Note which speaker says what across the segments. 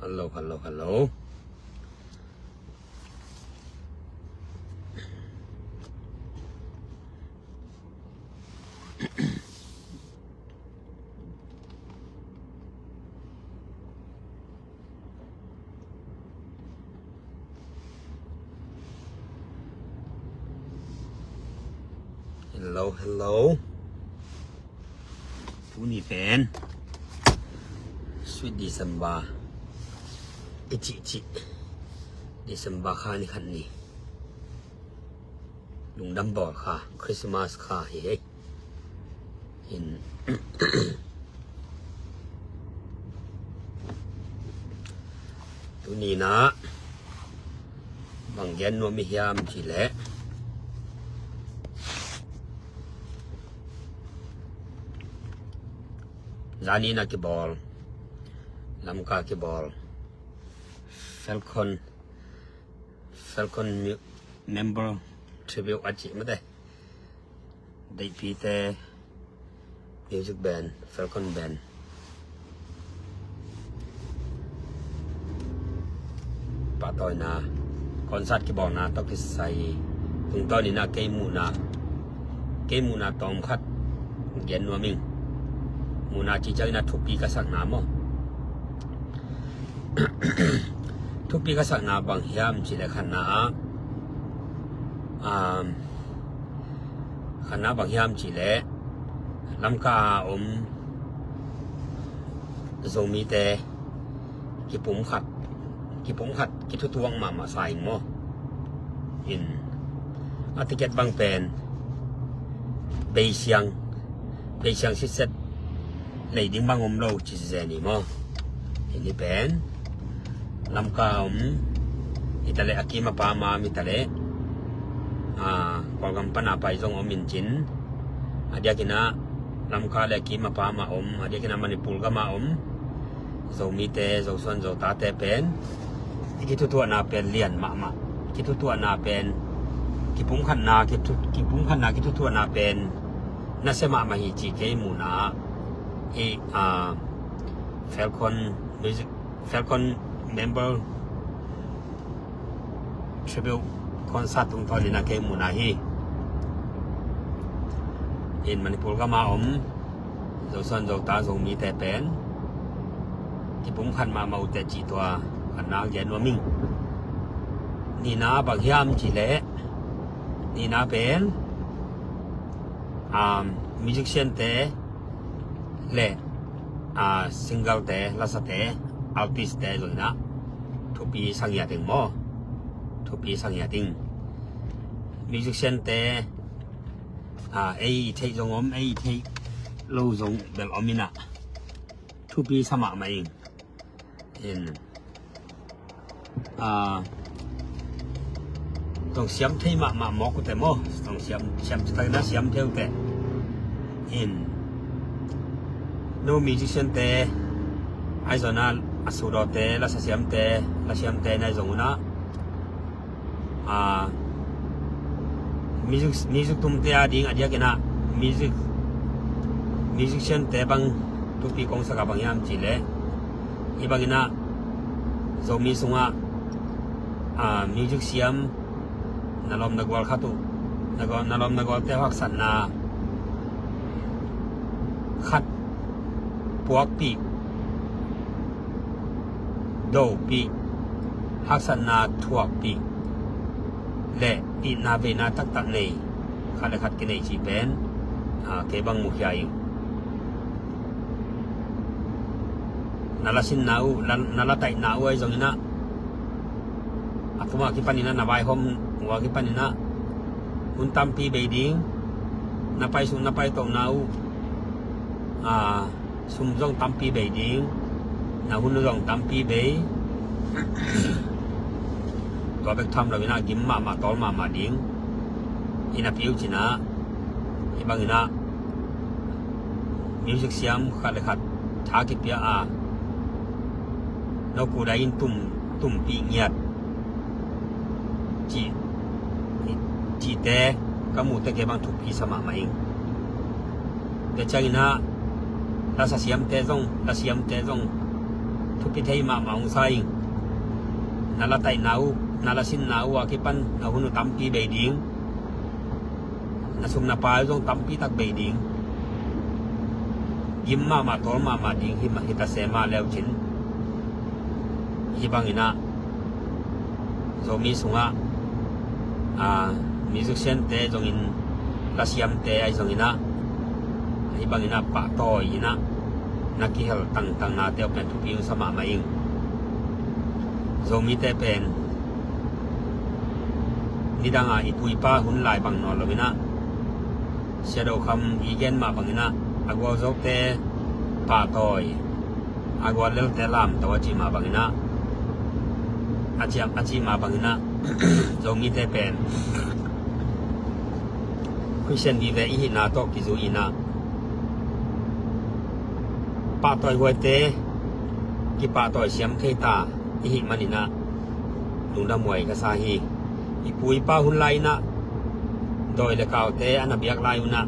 Speaker 1: Hello. Hello. ผู้นี้เป็นSweet December อิจิ December ค่ะนี่คันนี้ลุงดำบอกค่ะคริสต์มาสค่ะเฮ้ยเห็น ตัวนี้นะบางเย็นว่ามียามทีแหละZani na kibol Lamka kibol Falcon member tribute achi mate Dai pite music band Falcon band Patoy na concert kibol na to kisai tung to ni na kay muna tom khat gen wa ming Muna chicha na thupi ka sak na mo thupi ka sak na bang hiam chi le khana khana bang hiam chi le lamka zomi te ki pum khat ki thu tuang ma sai mo in atiket bang pen bei siang si set Lei ding bang lo chi zeni mo ini pen lamka itale akima pa ma mitale kolgam pana pai jong min chin adia kina lamka le akima pa ma adia kina manipul ga ma zo mi te zo son zo ta te pen ikitu tu na pen lian ma ikitu tu na pen ki pum khan na ki tu na pen na sema ma hi chi ke mu na Falcon member tribute concert tung tho lina ke munahi in manipur ka ma zo son zo ta zo mi te pen ki pum khan ma mau te chi twa kana gen wa ming ni na bang hiam chi le ni na pen musician te le single te lasa te artist te rồi na thupi sang ya ting mo thupi sang ya ting musician te ai thei jong ai thei lo jong bel omina thupi sama mai in tong siam thei ma mo ko te mo tong siam ta na siam theo te in No musician te aizona asuro te la siam te na zonguna music tum te ading adia kena musician te bang tupi kong saka bang yam chile ibagina zomi sunga music siam nalom nagwal khatu nalom nagwal te hak san na khat Puak pi do pi haksana thuak pi le pi na ve na tak nei khale khat ke nei chi pen ke bang mu khia ing nalasin nau nala tai nau ai jong ina akuma ki panina na bai hom wa ki panina un tam pi be ding na pai to nau sum jong tampi be ding na hun jong tampi be to bek tham la bina gim ma tol ma ding ina piu china ibang ina music siam khat tha ki pia no ku dai tum pi ngiat chi te kamu te ke bang thu pi sama mai de changina la siam te zong ทุปิเทมามาองไซนาละไตนาวนาละสินนาวากิปันนาหุนุตัมปีเบดิงนาสุมนาปายจงตัมปีตักเบดิงยิมมาตอลมาดิงหิมาฮิตาเซมาแล้วชินฮิบังอินะโซมีสุงะมิวสิกเซนเตจงอินลาเซียมเตไอจงอินะฮิบังอินะปะตอยอินะนักกิฮัลตังนาเตอเป็นทุกิงสมามาอิงโซมีเตเป็นนิดังอิปุยป้าหุ่นลายบังนอนลมินะเชโดคำอีเกนมาบังอินะอากวาโซเตปะตอยอากวาเลลเตลามตวจิมาบังอินะอาจิมาบังอินะโซมีเตเป็นคุยเชนดีเวอีหินาโตกิจูอินะปะตอยหวยเตกิปะตอยเสียมเคตาอิหิมันินะลุงดามวยกะซาฮีอิปุยป้าหุ่นไลนะโดยเลกาวเตอนาเบียกไลอุนะ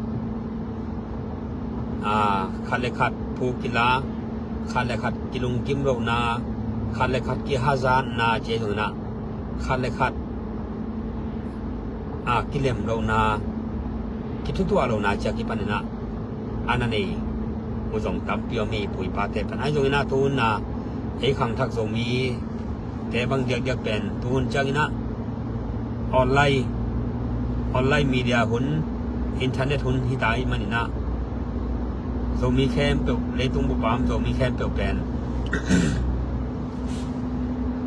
Speaker 1: คันเลขัดภูกิลาคันเลขัดกิลุงกิมโรนาคันเลขัดกิฮาซานนาเจตุนะคันเลขัดกิเลมโรนากิทุตัวโรนาจากิปันนะอันนั้นเองมุจงตัมเปียวมีปุยปาเตปันไอจงอินะตูนนะไอขังทักโซมีแต่บางเดียกเป็นตูนจังอินะออนไลน์มีเดียหุ่นอินเทอร์เน็ตหุ่นฮิตายมันนะโซมีแคมเปิลเลยตุงบุปามโซมีแคมเปิลเป็น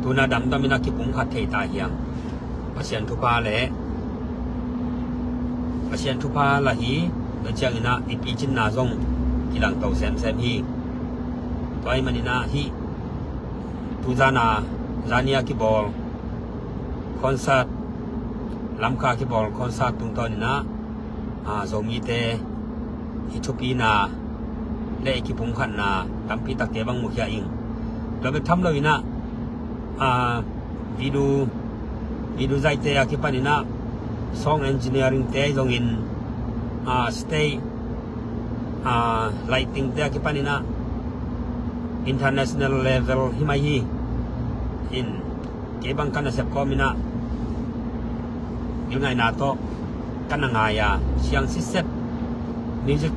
Speaker 1: ตัวนาดำตามินาคิปุงขัดเทตาเฮียงปัศยันทุพาแหละปัศยันทุพาละหีเดจังอินะอิปีจินนาซงกิลังเตาแซมฮีตัวไอมันนะฮีตูซานาซานียากิบอลคอนเสิร์ตลำคาคิบอลคอนเสิร์ตตรงตอนนี้นะโซมีเตฮิทูปีนาและกิปุงขันนาตัมปีตักเตบังมุขยาอิงเราไปทำเลยนะวิดูใจเตะคิปันินะซองเอนจิเนียริงเตะจงอินสเตย์ไลติ้งเตะคิปันินะinternational level ฮิมาฮีอินเก็บังกันนะเซปคอมินะyung ngay nato kanangaya siyang siset music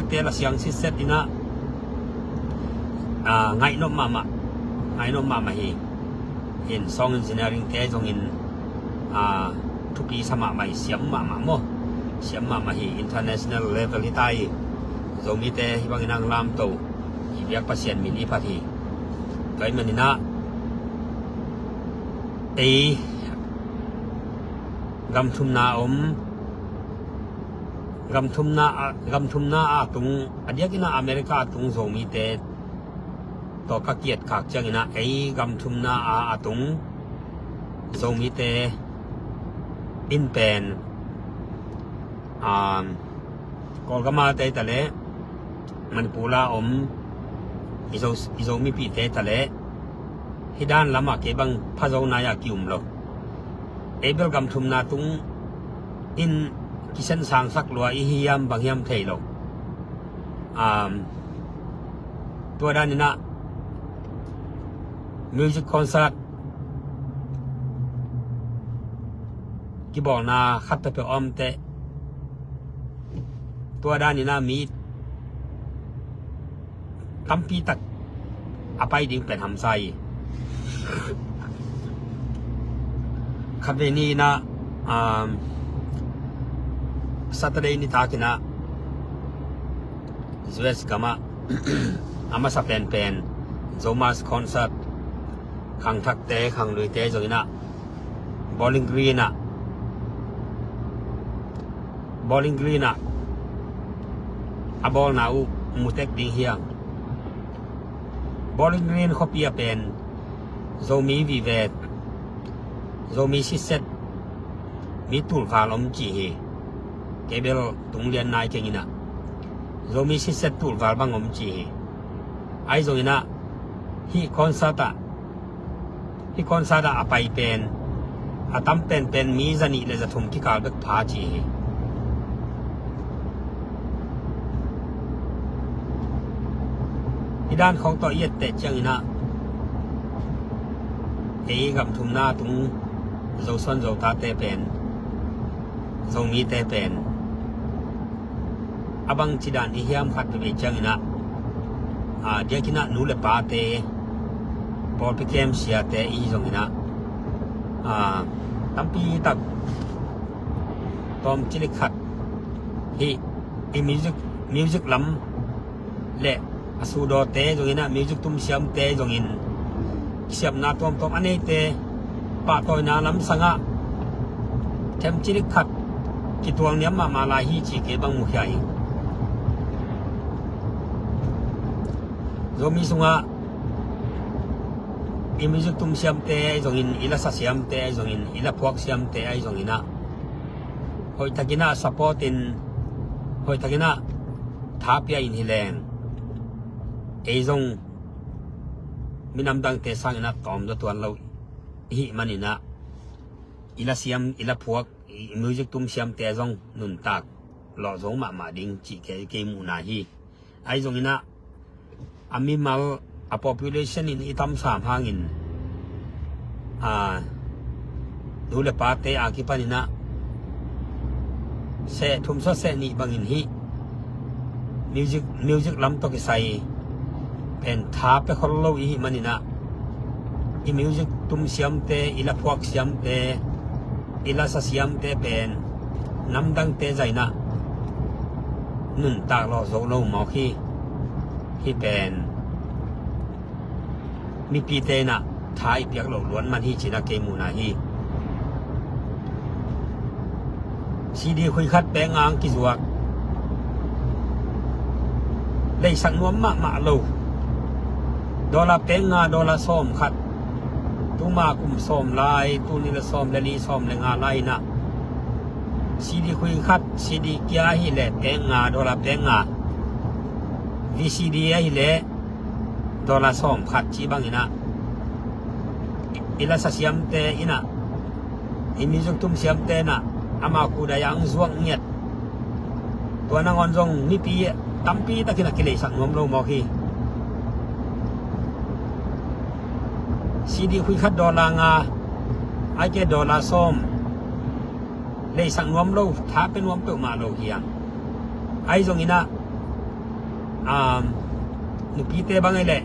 Speaker 1: tela siyang siset ina ngay no mama hi in song engineering te jong in tupi sama mai siam mama hi international level hitai jong mi te hibang inang lam to ibiak pasien mini pati kai maninaกำทุมนาตุงอันเดียกินะอเมริกาตุงโซมีเตต่อกักเกียรติขากจังนะไอกำทุมนาตุงโซมีเตอินเป็นกอลกมาเตตะเลมันปูลาอิโซมีปีเตตะเลฮิดานละมาเกบังพะโซนายากิอุมโลเอเบลกำทุมนาตุงอินกิเซนสางสักลัวอิฮิยามบางยามเทโลตัวด้านนี้นะมิวสิกคอนเสิร์ตที่บอกนาคัดไปออมเตตัวด้านนี้นะมีตัมปีตักอภัยดิ่งเป็นหำไซคำนี้นะSaturday ni taki na Zwes kama ama sa pen Zomas concert khang thak te khang lui te rồi na Bowling Green na abol na u mutek ding hiang Bowling Green khopia pen Zomi vivet Zomi siset mi tul khalom chi hiเกเบลตุงเรียนนายเก่งนะโซมีสิเซตตูลวาลบังอมจีไอโซนะฮีคอนซาตาอภัยเป็นตั้มเป็นมีจันิเลจะทุ่มที่การเบิกพาจีที่ด้านของตัวเอียดเตจังนะ กับทุมหน้าตุงdầu xuân dầu ta tè bèn dầu mi tè bèn abang chỉ đàn đi hiam khát về chăng na dia kina nu le pa te bol pe kem sia te i jong na tampi tak tom chili khat hi music lam le asu do te jong na music tum siam te jong in siam na tom ane te pa toy na lam sanga them chili khat ki tuang niam ma la hi chi ke bang mu khai zomi sunga music tum siam te jong in ila sa siam te jong in ila phuak siam te ai jong ina hoi takina support in hoi takina thapia in hileng ei jong minam dang te sang ina tom do tuan lo hi manina ila siam ila phuak music tum siam te jong nun tak lo jong ma ding chi ke mu na hi ai jong ina ami mal a population in itam sam hangin dule pate akipanina se thum so se ni bangin hi music lam to ki sai pen tha pe kholo hi manina i music tum siam te ila phuak siam te ila sa siam te pen namdang te zaina nun ta lo zo lo mo khi hi pen mi pi te na thai piak lo luan man hi china ke mu na hi cd khui khat pe ngang ki zuak lei sang nuam ma lo dollar pe nga dollar som khat tu ma kum som lai tu ni la som le li som le nga lai na cd khui khat cd kya hi le pe nga dollar pe nga VCD ai le dollar som khat chi bang ina ila sa siam te ina imi jong tum siam te na ama ku da yang zuang nyet to na ngon jong mi pi tampi ta kina kile sang nom lo mo khi CD khui khat dollar nga ai ke dollar som le sang nom lo tha pe nom pe ma lo hiang ai jong ina nu pi te bang ele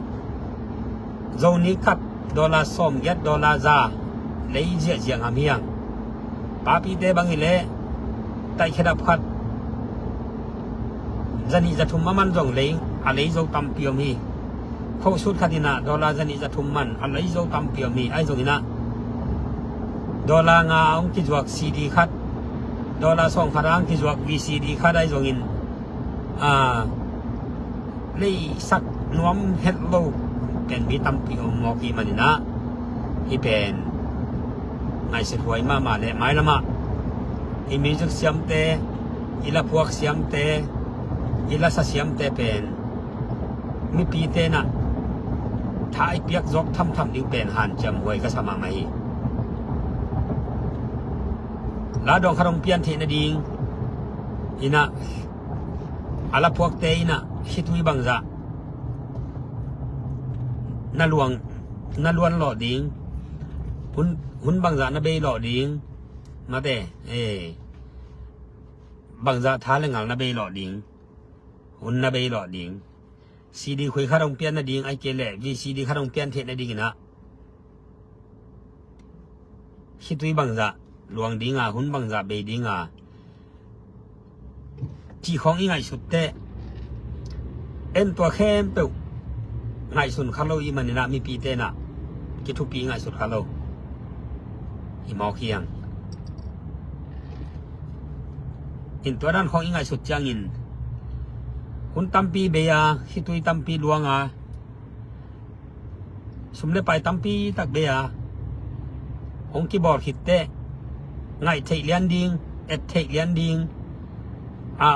Speaker 1: zo ni khat dollar som yat dollar za lei je jiang amiang pa pi te bang ele tai khadap khat zani za thum man jong lei a lei zo tam piom hi kho sut khatina dollar zani za thum man a lei zo tam piom hi ai jong ina dollar nga ong ki juak cd khat dollar song kharang ki juak vcd khat ai jong in lei sak nuam het lo pen bi tam pi mo ki manina hi pen ngai se huai ma le mai lama i music siam te ila phuak siam te ila sa siam te pen mi pi te na thai piak jok tham ding pen han cham huai ka sama mai la dong kharong pian the na ding ina ala phuak te ina hitui bangza na luan lo ding hun bangza na be lo ding ma te bangza tha le ngal na be lo ding hun na be lo ding cd khui kharong pian na ding ai ke le vcd kharong pian the na ding na hitui bangza luang dinga hun bangza be dinga chi khong i ngai sut te enตัวแคมเปไงสุนคาโลอีมันนี่นะมีปีเตนะกิทุปีไงสุดคาโลอีมอเคียงอินตัวด้านของอีไงสุดจังอินคุณตัมปีเบียฮิตุยตัมปีลวงสมเลไปตัมปีตักเบียองกีบอร์ดหิดเตไงเทเลียนดิงเอเทเลียนดิง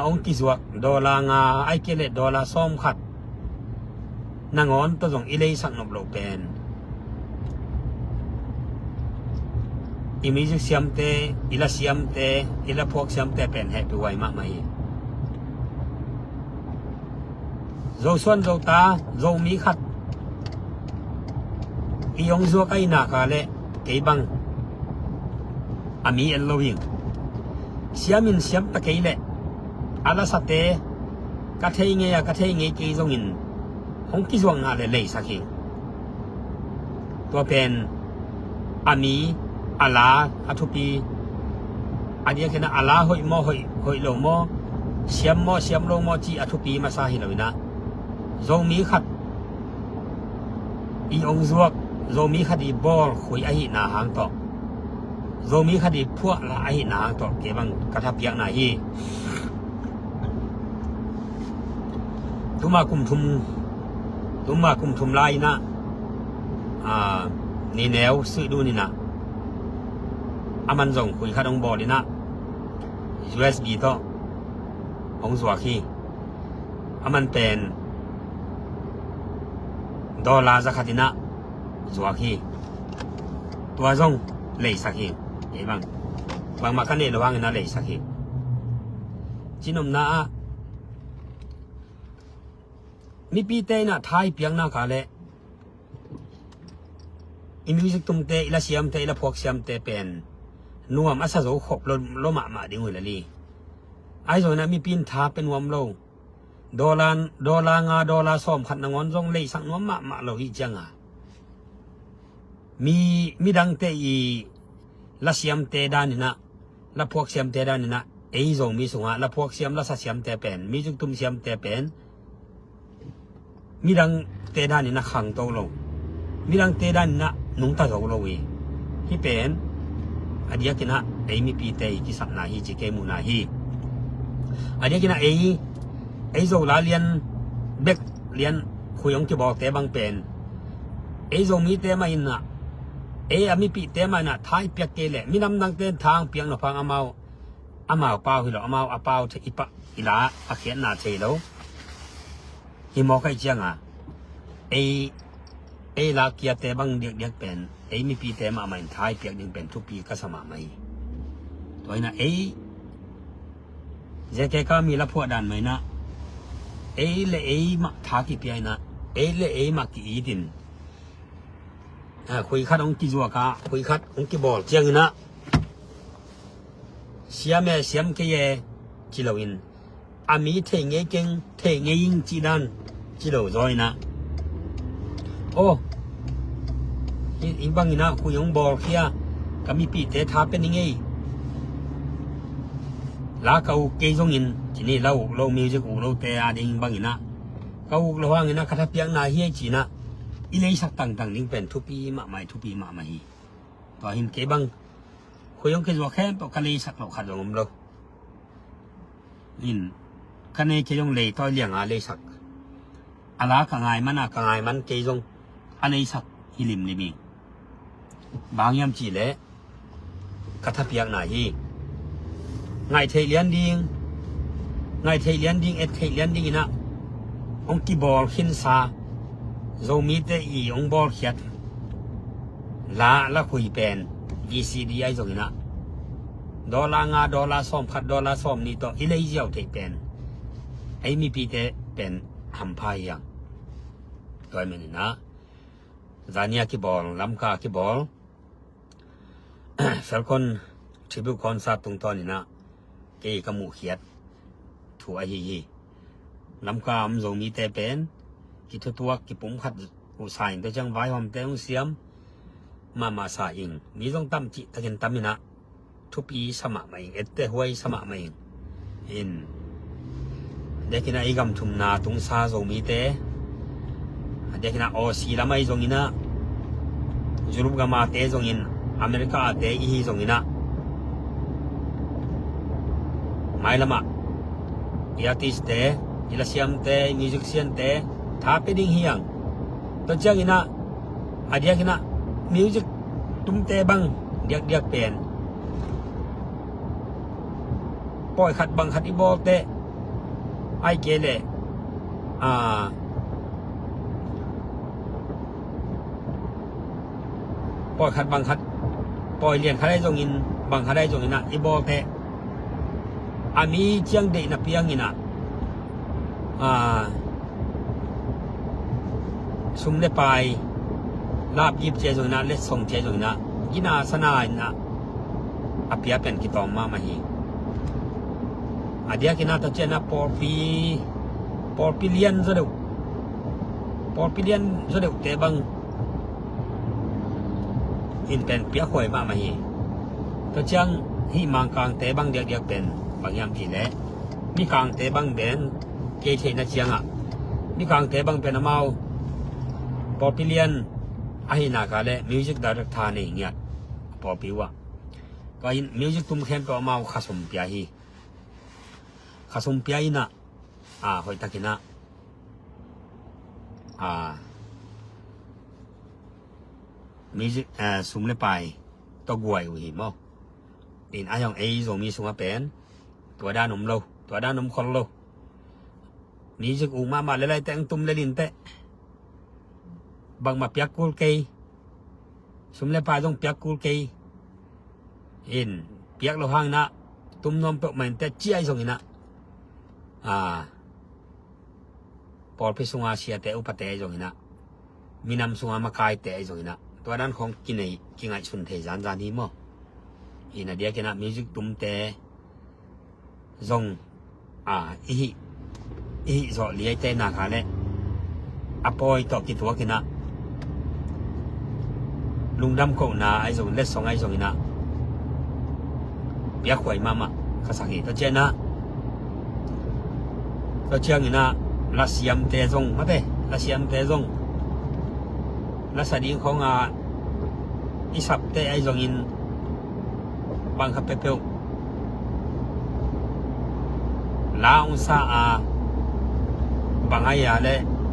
Speaker 1: องกิจวักดอลลาร์ไอเกเลดอลลาร์ซ้อมขัดนางอนตัวจงอิเลสักนบโลเป็นอิมิจิเซียมเตอิลาเซียมเตอิลาพวกเซียมเตเป็นแฮปปี้ไวมากไหมโจส่วนโจตาโจมีขัดอียงซัวไกนาคาเล ke bang ami allowing siamin siam ta ke le ala sate ka thei nge ya ka thei nge ke zongin hong ki zong na le sakhi to pen ami ala athupi adia kena ala hoi lo mo siam lo mo chi athupi ma sa hi loina zong mi khat i ong zuak zong mi khadi bol khoi a hi na hang to zong mi khadi phua la a hi na hang to ke bang ka tha piak na hi tuma kum thum lai na ni neo su du ni na aman zong khoi khat ong bol ni na USB to ong zwa khi aman pen $za khatina zwa khi tua zong lei sakhi e bang ma kan ne lawang na lei sakhi chinom na mi pi te na thai piang na ka le in music tum te ila siam te ila phok siam te pen nuam asa zo khop lo ma ding wi la li ai zo na mi pin tha pen nuam lo $nga $ซ่อมขัดนางอนจงเลยสักน้ำมาเราอีจังมีดังเตอีละเสียมเตดานี่นะละพวกเสียมเตดานี่นะไอ้จงมีสุงะละพวกเสียมละเสียมเตเป็นมีจุกตุ้มเสียมเตเป็นมีดังเตดานี่นะขังโตลงมีดังเตดานี่นะนุ่งตาโตลงอีที่เป็นอดียกินะไอ้มีปีเตกิสักนาฮีจิเกมุนาฮีอดียกินะไอ้โซลาเลียนเบกเลียนคุยองที่บอกแต่บางเป็นไอ้โซมีแต่มาอินนะมีปีแต่มานะท้ายเปียกเกลมีน้ำดังเต้นทางเปียงหนอฟังอามาเปล่าหิโลอามาเปล่าที่ปะอีลาอาเขียนนาเทโลที่มองใครเจียงไอ้ลาเกียแต่บางเด็กเป็นมีปีแต่มาใหม่ท้ายเปียกยังเป็นทุกปีก็สมาใหม่ตัวนั้นเจแกก็มีละพวกดันไหมนะle ma tha ki pi na le ma ki idin khoi khat ong ki zuwa ka khoi khat ong ki bol chiang na siam ke ye chi lo in ami the nge keng the nge yin chi dan chi lo zoi na in bang ina khoi ong bol khia ka mi pi te tha pe ni nge la ka u ke zong inทีนี้เรามีจะกูเราแต่ดิงบางอีนะเขาเราว่างี้นะคาถาเปียงนาเฮียจีนะอีเลยสักต่างๆนิ่งเป็นทุปีมาใหม่ต่อหินเก็บังคุยองเคยว่าแค่ปกเลยสักเราขัดลงเราหินคะแนนเคยองเลยต่อเลี้ยงอะไรสักอะไรกังไงมันเคยองอะไรสักฮิลิมเลยมีบางยามจีเลยคาถาเปียงนาเฮียไงเทเลียนดิงไงเทเลียนดิ้งเทเลียนดิ้งนะองกีบอลขินซาโซมีเตอีองบอลเขียดละคุยเป็น VCD ไอโซนะ$nga $ซ่อมขัด$ซ่อมนี่ต่ออีเลยเจียวเทเป็นไอมีปีเตเป็นหัมพายยังตัวมันนะจานียกีบอลลำกากีบอลเฟลคอนทริบิวคอนซาตรงตอนนี้นะเกี่ยกับหมู่เขียดถูไอฮีลำกามโซมีแต่เป็นกิทุตัวกิปุ่มขัดอุสายแต่จังไว้หอมแต่งเสียมมาสาอิงมีต้องตั้มจิตะเกินตั้มมินะทุปีสมัครมาเองแต่หวยสมัครมาเองเด็กน่ะอีกำทุมนาตุงซาโซมีแต่เด็กน่ะซีละไม่โซงินะยุโรปก็มาแต่โซงินอเมริกาแต่อีโซงินะไม่ละมาartist te ilasiam te musician te thape ding hiang to chang ina adia kina music tum te bang diak pen poi khat bang khat ibol te ai kele poi khat bang khat poi lian khat dai jong in bang khat dai jong ina ibol te ami chiang de na piang ina sum le pai lap yip che jong na le song che jong na กินาสนาอินะอภิยาเป็นกิตอมมามาฮีอาเดียกินาตะเจนะปอปีเลียนซะเดปอปีเลียนซะเดเตบังอินเป็นเปียข่อยมาฮีตะจังฮีมังกางเตบังเดียกเป็นบางยามอีแลมีกางเตบังเป็นเกเทนะเจียงอ่ะมีกางเตบังเป็นเมาปอปีเลียนอาหินากาเลมิวสิกดาเรคทานี่เงี้ยปอปีวะก็อินมิวสิกตุมเข้มไปเมาคาสมเปียฮีคาสมเปียอินะหอยตะกินะมิวสิกสุมเลไปตกวยหิมออินอายองเอซงมีสุงเป็นตัวด้านนมโลตัวด้านนมคนโลมิวสิกอุมาเลไลแต่งตุมเลลินเตบางมาเปียกกูลเกยสมเลปาต้องเปียกกูลเกยเห็นเปียกโลหังนะตุ้มนมเปเหมือนแต่เจี๊ยส่งนะปอลพิสุงอาเซียแต่อุปเตยส่งนะมีนำสุงอามาคายแต่ส่งนะตัวด้านของกินไอชุนเทจานนี้มั้งอินาเดียกินะมิวสิกตุ้มแต่ส่งอีสอเลี้ยแต่นาคาเลอปอยต่อกิตัวกินะลุงดำโกนาไอส่งเล็ดส่งไอส่งนะเปียกหวยมาคาสักิตะเจนะตะเจียงนะลาเซียมเตซงมาเตลาเซียมเตซงลาสดิงของอิสับเตไอส่งอินบางคับเปเปลลาอุซาบางไอยาเ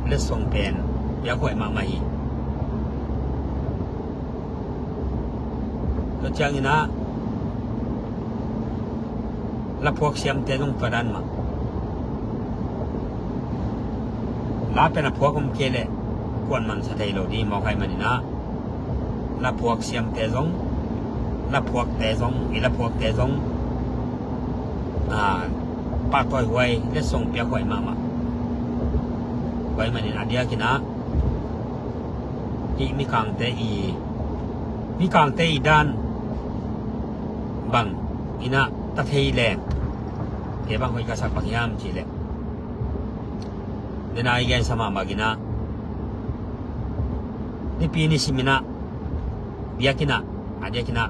Speaker 1: ลส่งเป็นเปียกหวยมาฮีตะเจียงนะละพวกเสียมเตจงตัวดันมาลาเป็นพวกผมเกลกวนมันสะเทโลดีมองใครมันนี่นะละพวกเสียมเตจงละพวกเตจงละพวกเตจงปาต่อยหวยและส่งเปียกหวยมาไว้มันนี่นะเดียกินะที่มีกางเตอีด้านบังอินะตะเทยแหลงเก็บบังหอยกระสักปักยามจีแหลงเดนายแกนสมามากินะนี่ปีนี้สิมินะเดียกินะเดียกินะ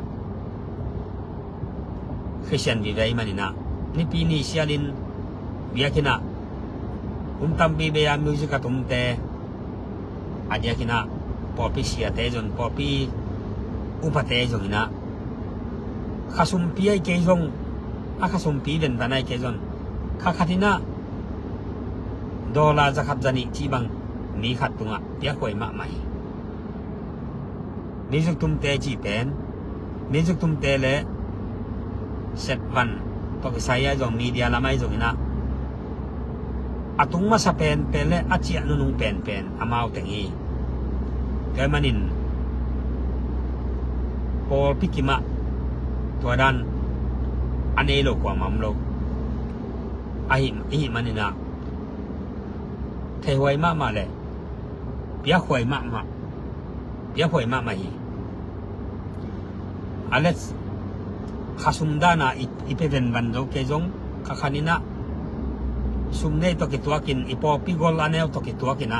Speaker 1: คริสเตียนวิเวย์มันนี่นะนี่ปีนี้เสียลินเดียกินะตัมปีเบียมิวสิกตุมเตเดียกินะปอปีเสียเตจนปอปีอุปเตจงนะข้าสมปีไอเกจงข้าสมปีเดินตาไอเกจงข้าขัดนะดอลลาร์จะขับจันิที่บังมีขัดตรงเปียกหวยมาใหม่มิจุกตุมเตจีเป็นมิจุกตุมเตเลเซตวันตกใส่จงมีเดียละไม่จงนะตุงมาสเปนเป็นเลอาเจียนุงเป็นอามาเอาแต่งี้เกิดมานินพอพิกิมาตัวด้านอันนี้โลกว่ามัมโลอิมันนี่นะเทหวยมาเลยเปียหวยมาฮีอันเลสข้าสุมดานะอีเปเวนวันโลเกจงข้าขันินะสุมเนตกิตัวกินอีปอปิกอลอันเนลตกิตัวกินนะ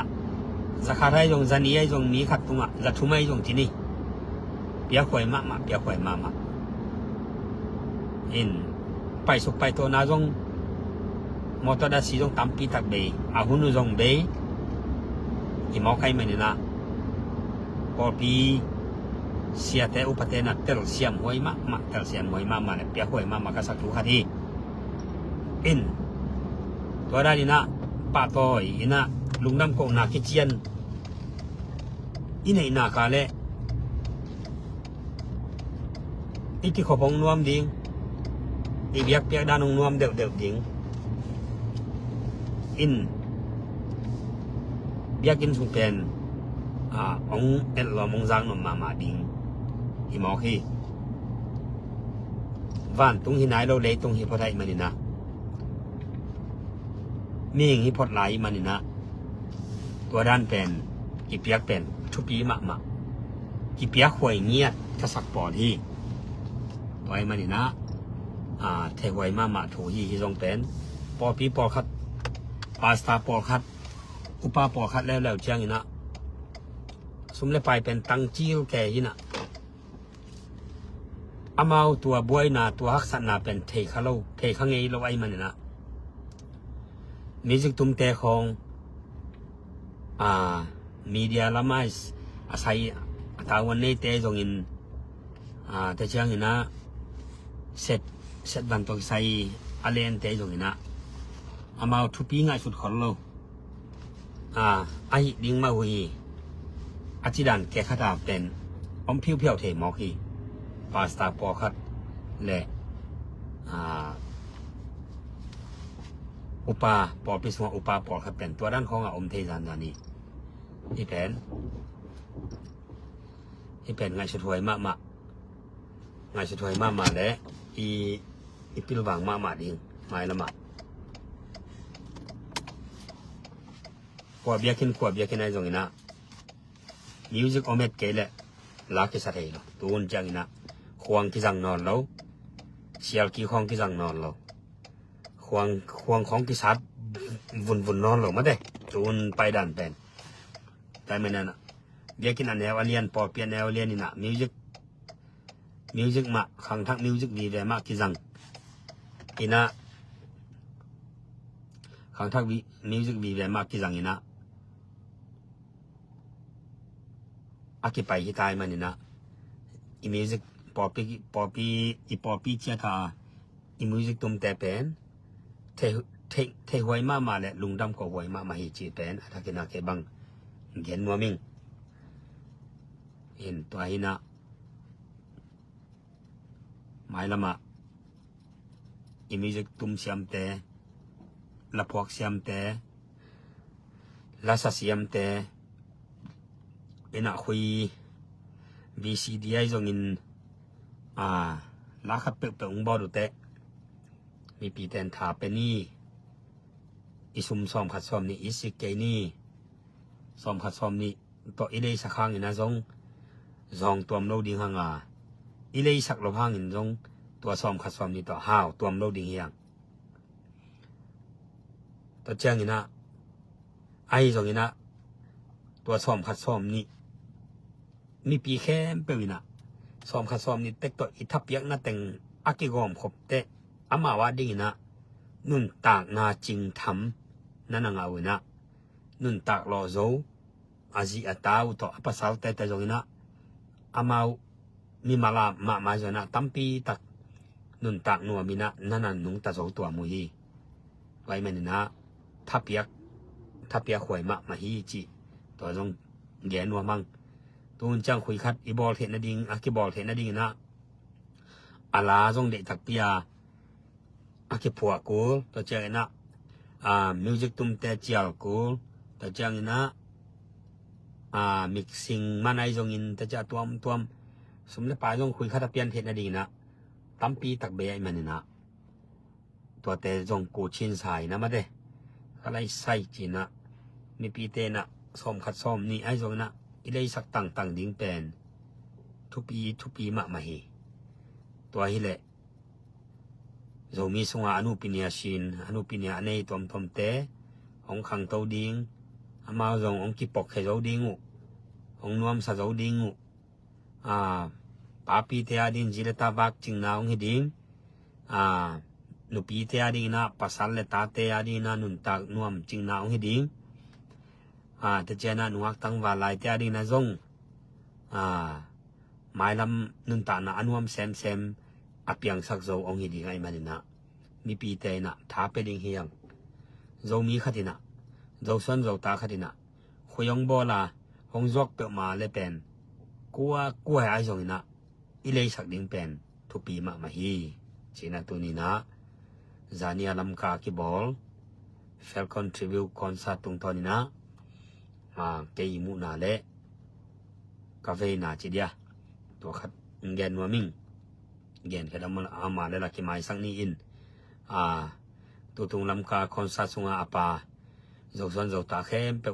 Speaker 1: สักการะจงจันยี่จงมีขัดตุงจะทุ่มให้จงที่นี่เปียหวยมาอินไปสุกไปตัวนาจงมอตดาซีจงตามปีตักเบย์หุ่นจงเบย์อีมอใครมันนี่นะพอปีเสียแต่อุปเทนัดเตลเสียมหวยมาเตลเสียมหวยมาเนี่ยเปียหวยมาก็สักทุกคดีอินตัวด้านนี้นะป้าต่อยอินะลุงดำโกนาคิเชียนอินไอนาคาเลอีที่ขบงนวมดิ้งอีเบียกเปียกด้านนวมเดือดดิ้งอินเบียกินสุเป็นองเอลมงจางนมมาดิ้งอีหมอคีวันตรงที่ไหนเราเลยตรงที่พอได้มานี่นะมีอย่างที่พอดไหลมานี่นะตัวด้านเป็นอีเปียกเป็นทุปีมา กิเปียขวยเงียดถ้าสักปอที่ปล่อยมานี่นะเทไว้มาโถยี่ที่ทรงเป็นปอปีปอคัดปาสตาปอคัดอุปาปอคัดแล้วเจียงนี่นะสมเลยไปเป็นตังจิ้วแก่ยี่นะอามาตัวบวยนาตัวฮักษณาเป็นเทคาโลเทข้างไงเราไอ้มันนี่นะมีจึกตุ้มเตะของมีเดียละไม่อาศัยตาวันนี้เตะตรงอินแต่เชียงนี่นะเสร็จวันตัวใส่อะไรนเตะตรงนี้นะอามาทุปีง่ายสุดของเราไอ้ดิ้งมาหุยอาจิดันแกขัดเป็นอมเพียวเทมอกีปาสตาปอคัดและอุปาปอพิสวงอุปาปอคัดเป็นตัวด้านของอมเทจันดานีที่แผนไงสุดถวยมากไงสุดถวยมากและอีปิลวังมากดิ้งไม่ละมาขวบเบียกินไอ้ตรงนี้นะมิวสิกอเมดเกลเลยลากสัตย์เหรอตัวจังนะควงที่จังนอนแล้วเชียร์กี่ควงที่จังนอนแล้วควงของที่สัตว์วุ่นนอนแล้วมาเด้ตัวไปดันเป็นแต่ไม่นั่นนะเบียกินอันแนวเรียนปอเปียนแนวเรียนนี่นะมิวสิกมาขังทักมิวสิกดีเลยมากที่จังอีนะขังทักมิวสิกดีเลยมากที่จังอีนะอากิไปที่ตายมันนี่นะอีมิวสิกปอปีเจียทาอีมิวสิกตุ่มแต่เป็นเทหวยมาและลุงดำก็หวยมาหิจีเป็นถ้ากินอาเกบังเขียนมัวมิงเห็นตัวหินะหมายละมาอีมิวสิกตุ่มเสียมแต่ละพวกเสียมแต่ละสะเสียมแต่เป็นคุย BCDI ตรงนี้ลักขัดเปิงบอดูเตะมีปีแตนถาเป็นนี่อิซุมซ้อมขัดซ้อมนี่อิสิเกนี่ซ้อมขัดซ้อมนี่ตัวอิเลสักครั้งนี่นะจงตัวมโลดิ้งห่างอิเลสักลบห่างนี่จงตัวซ้อมขัดซ้อมนี่ตัวห้าวตัวมโลดิ้งเฮียงตัวเจ้านี่นะไอ้ตรงนี้นะตัวซ้อมขัดซ้อมนี่มีปีแค่เปวินะซ้อมขัดซ้อมนี่เต็กตัวอิทับยักน่าแต่งอากิกอมขบเตะอามาว่าดีนะนุ่นตากนาจริงทำนั่นงเอานะนุ่นตากรอโซอาจีอาตาวต่ออภัสสาวแต่จงนะอามามีมาลามาจนะตั้มปีตักนุ่นตากนัวมีนะนั่นนุ่งตาโซตัวมุยไว้มันนะทับยักหวยมาฮีจีตัวจงแกนัวมั่งตูนจังคุยคัดอีบอลเทนนาดิงอากิบอลเทนนาดิงนะอาลาจงเด็กตักปียอากิผัวกูตัวเจ้านะมิวสิกตุ้มแต่เจียวกูตัวเจ้านะมิกซิ่งมันไอจงอินตัวเจ้าตัวมสมเด็จปลายจงคุยคัดเปลี่ยนเทนนาดิงนะตั้มปีตักเบยมันนะตัวแต่จงกูชินสายนะมาเด้อะไรใส่จีนะมีปีเตนะซ้อมขัดซ้อมนี่ไอจงนะอิเลยสักต่างดิ้งเป็นทุปีมาเฮตัวฮิเลโจมีสงอนุปิเนียชินอนุปิเนียในตอมเตของขังเตาดิ้งอามาจงองกิปอกให้เจ้าดิ้งองนวมสะเจ้าดิ้งปาปีเตียดิ้งจิเลตาบักจิงนาองฮิดิ้งนุปีเตียดิ้งนะปัสสัลเลตาเตียดิ้งนะนุนตากนวมจิงนาองฮิดิ้งแต่เจนะนุวักตั้งว่าลายเตียดิ้งนะจงหมายลำนุนตานะอนุวมเซมอเปียงสักโจองฮิดิ้งไอมันนะมีปีเตนะท้าไปดิ้งเฮียงโจมีขัดินะโจส่วนโจตาขัดินะคุยองบอลาหงจอกเปิดมาเลยเป็นกัวให้ไอจงนะอิเลยสักดิ้งเป็นทุปีมาฮีจีนะตัวนี้นะจานีอาลัมกาคิบอลเฟลคอนทริบิวคอนซัร์ตตรงตอนนี้นะเกยมูนาเลกาเฟนาจีเดียตัวขัดเงินวัวมิงเงินแค่ดำมันมาเลยละกี่ไม้สังนี้อินตัวตรงลำกาคอนซัร์ตสุงอาปาโจส่วนโจตาเข้มเป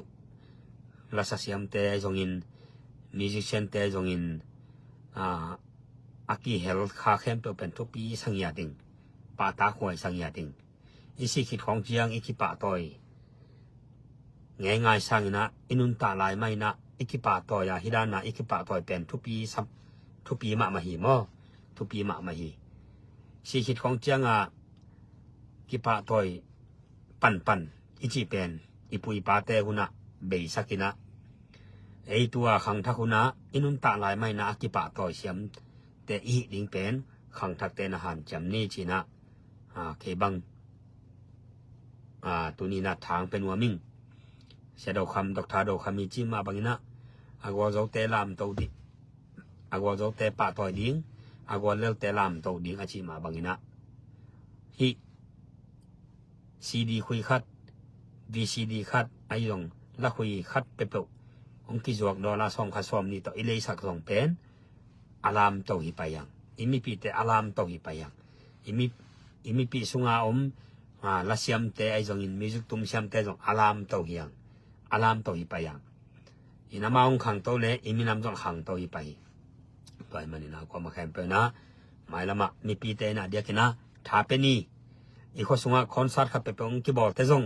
Speaker 1: ลาสเสียมเตจงอิน musician แต่จงอินอากีเฮลคาเข้มเป็นทุกปีสังยาดิงปาตาหวยสังยาดิงอีสิคิดของเจียงอีคิปาตอยง่ายๆสังนะอินุนตาลายไม่นะอีคิปาตอยาฮิดานะอีคิปาตอยเป็นทุกปีซับทุกปีมามาหีมอทุกปีมามาหีสิคิดของเจียงกิปาตอยปันอีจีเป็นอีปุยปาเตหุนะเบยสักินะไอตัวขังทักหุนะอินุนตาลายไม่นะกิปาตอยเสียมแต่อีดิงเป็นขังทักเตนหันจำนี่จีนะเคบังตัวนี้นะทางเป็นวัวมิงเสดคำดอกทาดอกคำมีจิมาบังนะอากวาโจเตลามตัวดิอากวาโจเตปาตอยดิ้งอากวาเลลเตลามตัวดิ้งอาจิมาบังนะฮิซีดีคุยคัดวีซีดีคัดไอยงละคุยคัดเปเปองค์ที่จวกดอลลาร์ส่งคัดส่งนี่ต่ออิเลสักส่งเป็นอารามตัวหิไปยังอิมิปีเตอารามตัวหิไปยังอิมิปีสุงาละเสียมเตไอจงอินมิจุกตุมเสียมเตจงอารามตัวหิยังอารามตัวหิไปยังอินามาองขังตัวเล่อิมินำจงขังตัวหิไปตัวมันนี่นะความมาแข่งเป็นนะหมายละมะมีปีเตนะเดียกินะถ้าเป็นนี่อีกคนสุงาคอนเสิร์ตขับไปเป็นองค์ที่บอกเตจง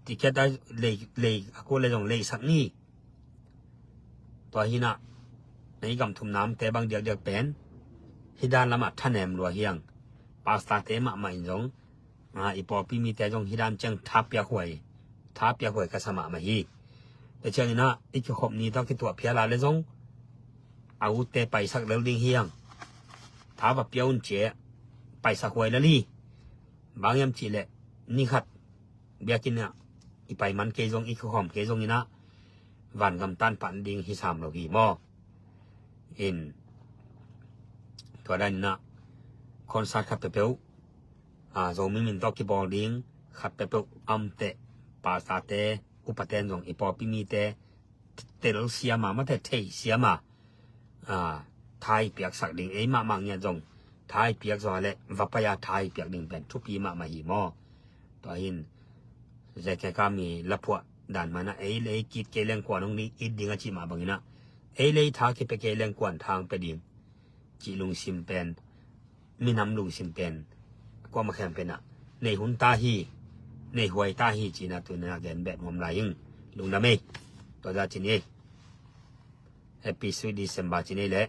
Speaker 1: ติเกตได้เลยกูเลยจงเลยสักนี่ตัวหินะในกำทุมน้ำแต่บางเดียกเป็นฮิดานละมาท่านแหมรัวเฮียงปาสตาเตมาไม่จงอีปอปีมีแต่จงฮิดานจังทับยาหวยกระสมามาฮีแต่เช่นนี้นะอีกขบนี้ต้องคิดตัวเพียรเลยจงอาวุธเตไปสักเรื่องเฮียงท้าแบบเปียวเจ๋ไปสักหวยแล้วลี่บางยามจีเละนี่ขัดเบียกินเนี่ยอีไปมันเกยจงอีกขบเกยจงนี่นะวันกำตันปันดิงฮิสามเราหีมออินตัวด้านนะคอนเสิร์ตขับเปเปลโซมิมินตอกิบอลดิงขับเปเปลอัมเตปาสาเตอุปเทนจงอีปอปิมีเตเตลเซียมาไม่เตเทเซียมาไทยเปียกสักดิงเอมามังเนี่ยจงไทยเปียกจอเละวัปยาไทยเปียกดิงเป็นทุกปีมาหีมอตัวหินเจแกก็มีละพวด่านมานะเลยกิดเกลียงกว่าน้องนี้อิดดิงอาชีมาบางนะเลยท้าคิดไปเกลียงกวนทางไปดิงจีลุงซิมเป็นมีน้ำลุงซิมเป็นก็มาแข่งเป็นในหุ่นตาฮีในหวยตาฮีจีน่าตัวน่าแกนแบบงมลายิงลุงดำเมตัวจ้าจีนี่แฮปปี้สวีทดิเซมบาจีนี่แหละ